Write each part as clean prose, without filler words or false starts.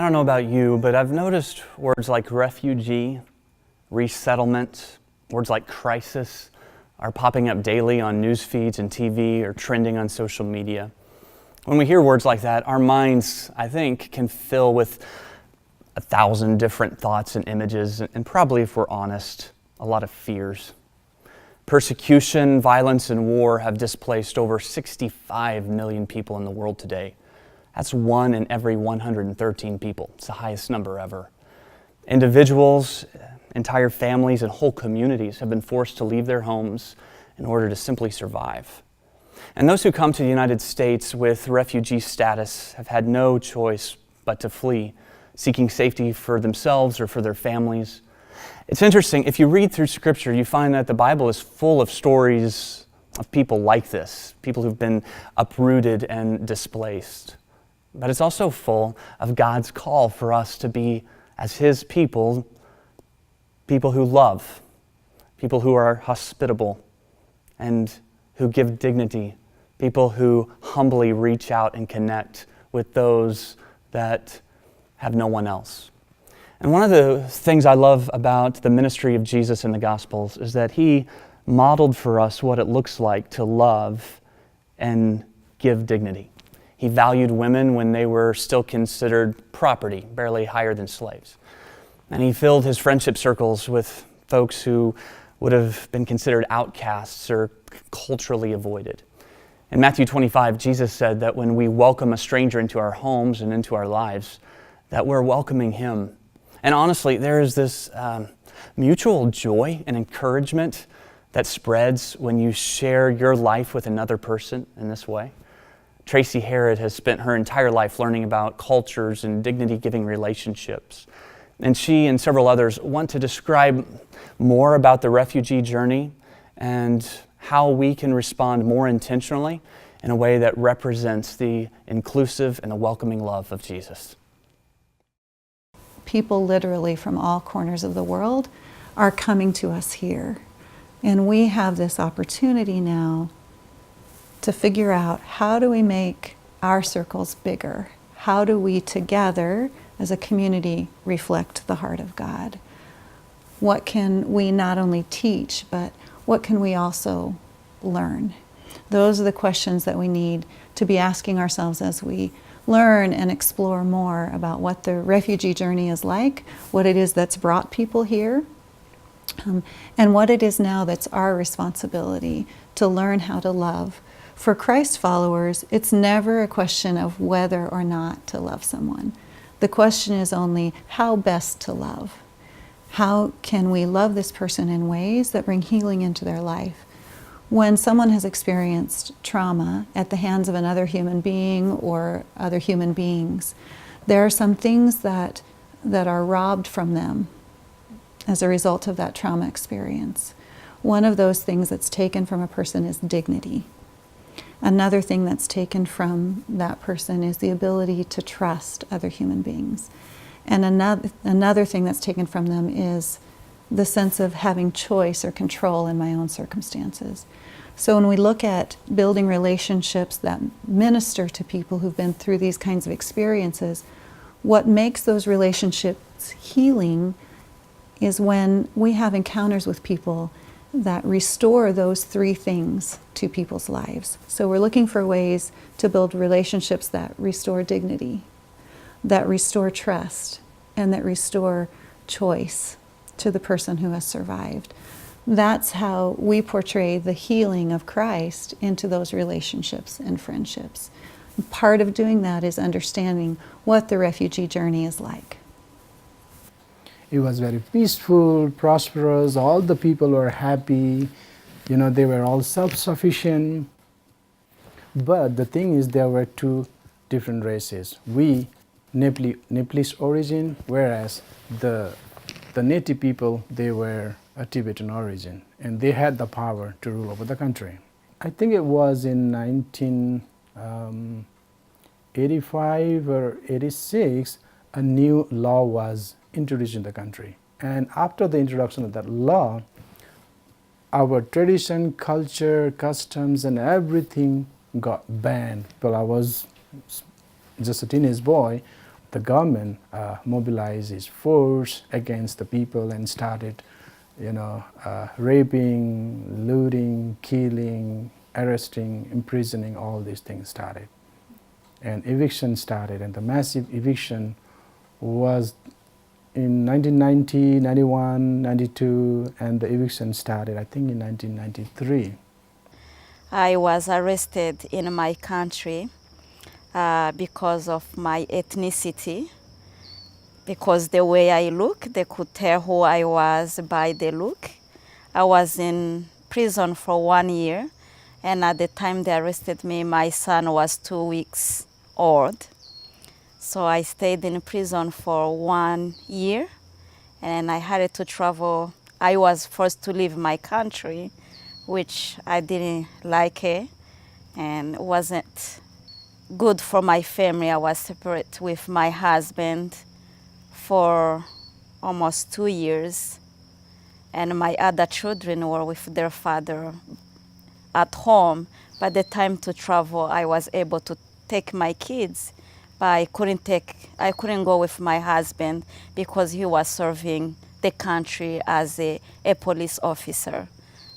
don't know about you, but I've noticed words like refugee, resettlement, words like crisis are popping up daily on news feeds and TV or trending on social media. When we hear words like that, our minds, I think, can fill with 1,000 different thoughts and images, and probably, if we're honest, a lot of fears. Persecution, violence, and war have displaced over 65 million people in the world today. That's 1 in every 113 people. It's the highest number ever. Individuals, entire families, and whole communities have been forced to leave their homes in order to simply survive. And those who come to the United States with refugee status have had no choice but to flee, seeking safety for themselves or for their families. It's interesting, if you read through Scripture, you find that the Bible is full of stories of people like this, people who've been uprooted and displaced. But it's also full of God's call for us to be, as His people, people who love, people who are hospitable, and who give dignity, people who humbly reach out and connect with those that have no one else. And one of the things I love about the ministry of Jesus in the Gospels is that He modeled for us what it looks like to love and give dignity. He valued women when they were still considered property, barely higher than slaves. And He filled His friendship circles with folks who would have been considered outcasts or culturally avoided. In Matthew 25, Jesus said that when we welcome a stranger into our homes and into our lives, that we're welcoming Him. And honestly, there is this mutual joy and encouragement that spreads when you share your life with another person in this way. Tracy Harrod has spent her entire life learning about cultures and dignity-giving relationships. And she and several others want to describe more about the refugee journey and how we can respond more intentionally in a way that represents the inclusive and the welcoming love of Jesus. People literally from all corners of the world are coming to us here. And we have this opportunity now to figure out, how do we make our circles bigger? How do we together as a community reflect the heart of God? What can we not only teach, but what can we also learn? Those are the questions that we need to be asking ourselves as we learn and explore more about what the refugee journey is like, what it is that's brought people here, and what it is now that's our responsibility to learn how to love. For Christ followers, it's never a question of whether or not to love someone. The question is only how best to love. How can we love this person in ways that bring healing into their life? When someone has experienced trauma at the hands of another human being or other human beings, there are some things that are robbed from them as a result of that trauma experience. One of those things that's taken from a person is dignity. Another thing that's taken from that person is the ability to trust other human beings. And another thing that's taken from them is the sense of having choice or control in my own circumstances. So when we look at building relationships that minister to people who've been through these kinds of experiences, what makes those relationships healing is when we have encounters with people that restore those three things to people's lives. So we're looking for ways to build relationships that restore dignity, that restore trust, and that restore choice to the person who has survived. That's how we portray the healing of Christ into those relationships and friendships. Part of doing that is understanding what the refugee journey is like. It was very peaceful, prosperous, all the people were happy, they were all self-sufficient. But the thing is, there were two different races. We, Nepalese origin, whereas the native people, they were a Tibetan origin, and they had the power to rule over the country. I think it was in 1985 or 86, a new law was introduced in the country. And after the introduction of that law, our tradition, culture, customs, and everything got banned. Well, I was just a teenage boy. the government mobilized its force against the people and started, raping, looting, killing, arresting, imprisoning, all these things started. And eviction started, and the massive eviction was in 1990, 91, 92, and the eviction started, I think, in 1993. I was arrested in my country because of my ethnicity, because the way I look, they could tell who I was by the look. I was in prison for 1 year, and at the time they arrested me, my son was 2 weeks old. So I stayed in prison for 1 year, and I had to travel. I was forced to leave my country, which I didn't like it, and wasn't good for my family. I was separate with my husband for almost 2 years, and my other children were with their father at home. By the time to travel, I was able to take my kids, but I couldn't go with my husband because he was serving the country as a police officer.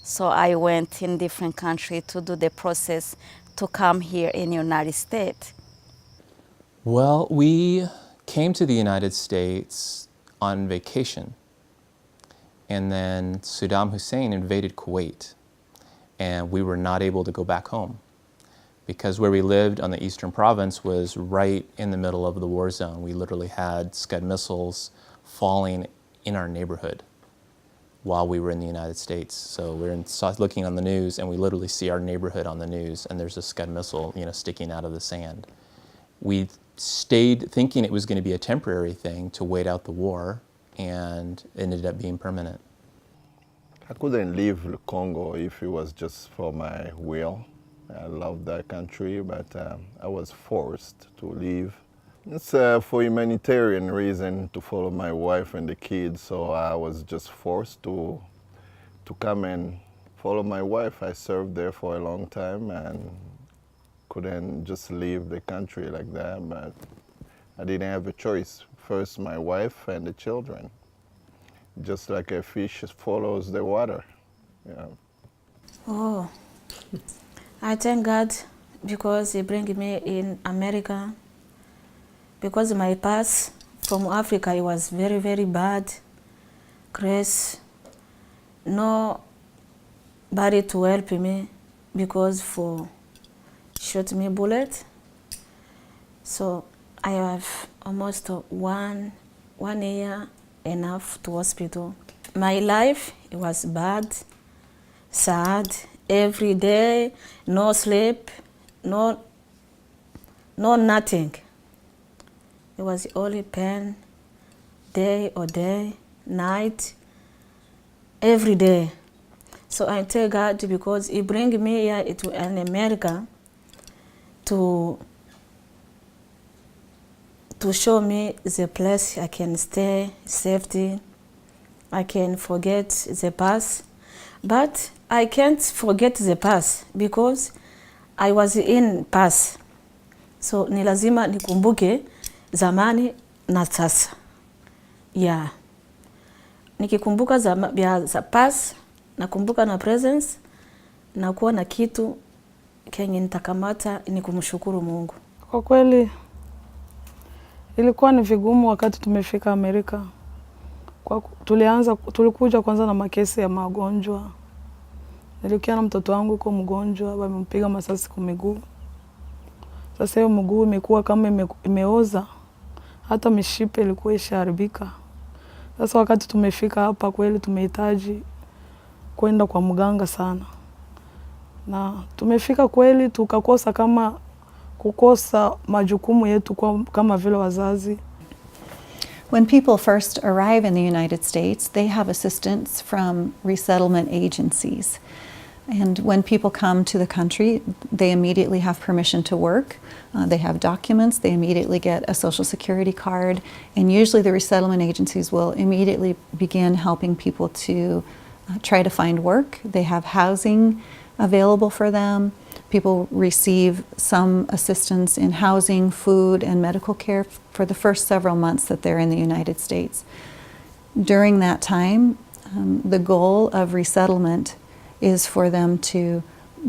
So I went in different country to do the process to come here in the United States. Well, we came to the United States on vacation, and then Saddam Hussein invaded Kuwait, and we were not able to go back home because where we lived on the eastern province was right in the middle of the war zone. We literally had Scud missiles falling in our neighborhood while we were in the United States. So we're looking on the news, and we literally see our neighborhood on the news, and there's a Scud missile, sticking out of the sand. We stayed thinking it was going to be a temporary thing to wait out the war, and it ended up being permanent. I couldn't leave Congo if it was just for my will. I love that country, but I was forced to leave. It's for humanitarian reason, to follow my wife and the kids, so I was just forced to come and follow my wife. I served there for a long time and couldn't just leave the country like that, but I didn't have a choice. First my wife and the children. Just like a fish follows the water. Oh, I thank God because He bring me in America. Because my past from Africa, it was very, very bad. Grace, nobody to help me because for shot me bullet. So I have almost one year enough to hospital. My life, it was bad, sad, every day, no sleep, no nothing. It was only pain, day or day, night, every day. So I thank God because He bring me here to America to show me the place I can stay, safety. I can forget the past, but I can't forget the past because I was in past. So ni lazima nikumbuke zamani na sasa. Yeah. Nikikumbuka za past, nakumbuka na presence, na kuwa na kitu kenye nitakamata ni kumshukuru Mungu. Kwa kweli ilikuwa ni vigumu wakati tumefika Amerika. Tulikuja kwanza na makesi ya magonjwa. Nilikia na mtoto wangu yuko mgonjwa, wamempiga masasi kwa miguu. Sasa hiyo mguu imekuwa kama imeoza. Hata mishipe ilikuwa ishaharibika. Sasa wakati tumefika hapa kweli tumehitaji kwenda kwa mganga sana. Na tumefika kweli tukakosa kukosa majukumu yetu kama vile wazazi. When people first arrive in the United States, they have assistance from resettlement agencies. And when people come to the country, they immediately have permission to work. They have documents, they immediately get a social security card, and usually the resettlement agencies will immediately begin helping people to try to find work. They have housing available for them. People receive some assistance in housing, food, and medical care for the first several months that they're in the United States. During that time, the goal of resettlement is for them to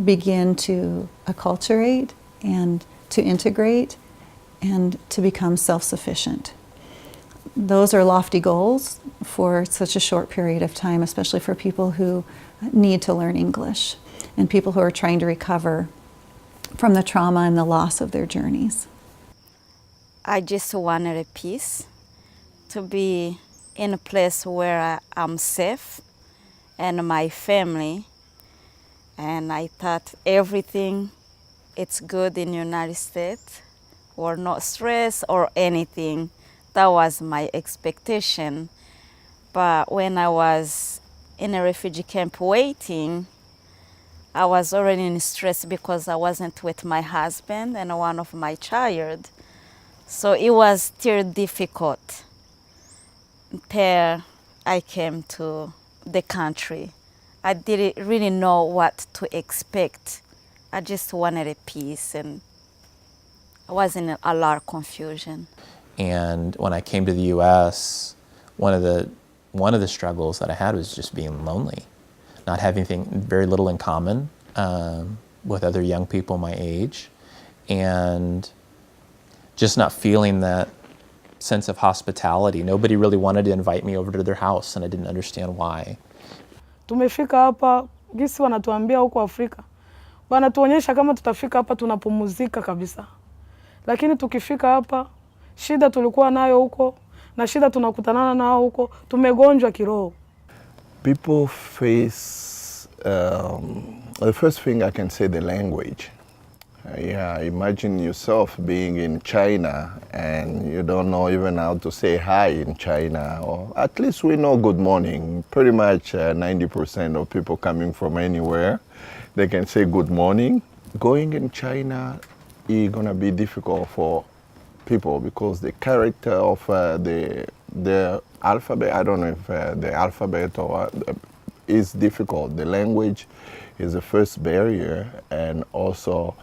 begin to acculturate and to integrate and to become self-sufficient. Those are lofty goals for such a short period of time, especially for people who need to learn English and people who are trying to recover from the trauma and the loss of their journeys. I just wanted a peace, to be in a place where I'm safe and my family. And I thought everything it's good in the United States, or not stress or anything. That was my expectation. But when I was in a refugee camp waiting, I was already in stress because I wasn't with my husband and one of my child. So it was still difficult until I came to the country. I didn't really know what to expect. I just wanted a peace, and I was in a lot of confusion. And when I came to the U.S., one of the struggles that I had was just being lonely, not having very little in common with other young people my age, and just not feeling that sense of hospitality. Nobody really wanted to invite me over to their house, and I didn't understand why. Tumefika hapa, gisi wanatuambia huko Afrika, wanatuonyesha kama tutafika hapa tunapumzika kabisa. Lakini tukifika hapa, shida tulikuwa nayo huko, na shida tunakutanana nao huko, tumegonjwa kiroho. People face, the first thing I can say, the language. Yeah, imagine yourself being in China and you don't know even how to say hi in China, or at least we know good morning. Pretty much 90% of people coming from anywhere, they can say good morning. Going in China is gonna be difficult for people because the character of the alphabet, I don't know if the alphabet or is difficult. The language is the first barrier, and also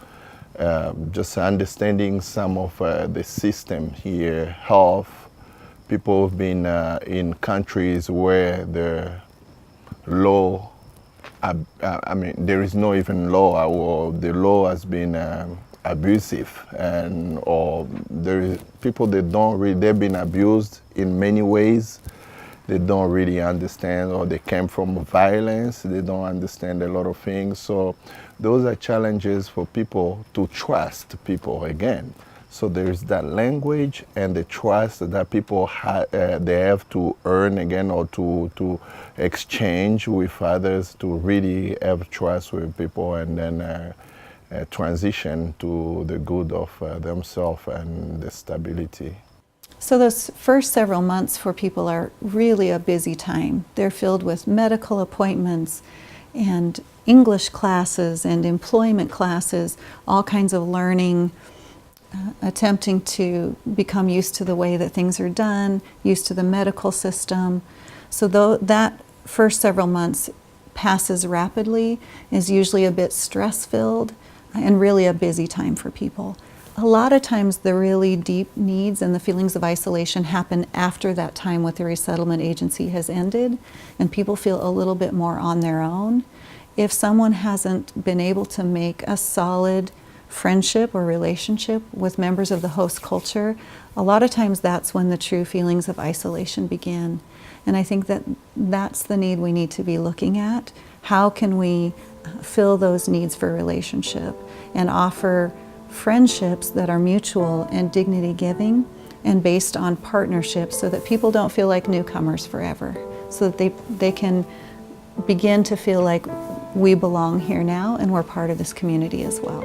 just understanding some of the system here. Health, people have been in countries where the law, I mean, there is no even law, or the law has been abusive, and or there is people that don't really, they've been abused in many ways. They don't really understand, or they came from violence. They don't understand a lot of things. So those are challenges for people to trust people again. So there's that language and the trust that people they have to earn again, or to exchange with others, to really have trust with people, and then transition to the good of themselves and the stability. So those first several months for people are really a busy time. They're filled with medical appointments and English classes and employment classes, all kinds of learning, attempting to become used to the way that things are done, used to the medical system. So though that first several months passes rapidly, is usually a bit stress-filled and really a busy time for people. A lot of times the really deep needs and the feelings of isolation happen after that time with the resettlement agency has ended, and people feel a little bit more on their own. If someone hasn't been able to make a solid friendship or relationship with members of the host culture, a lot of times that's when the true feelings of isolation begin. And I think that that's the need we need to be looking at. How can we fill those needs for relationship and offer friendships that are mutual and dignity giving and based on partnerships, so that people don't feel like newcomers forever, so that they can begin to feel like we belong here now and we're part of this community as well.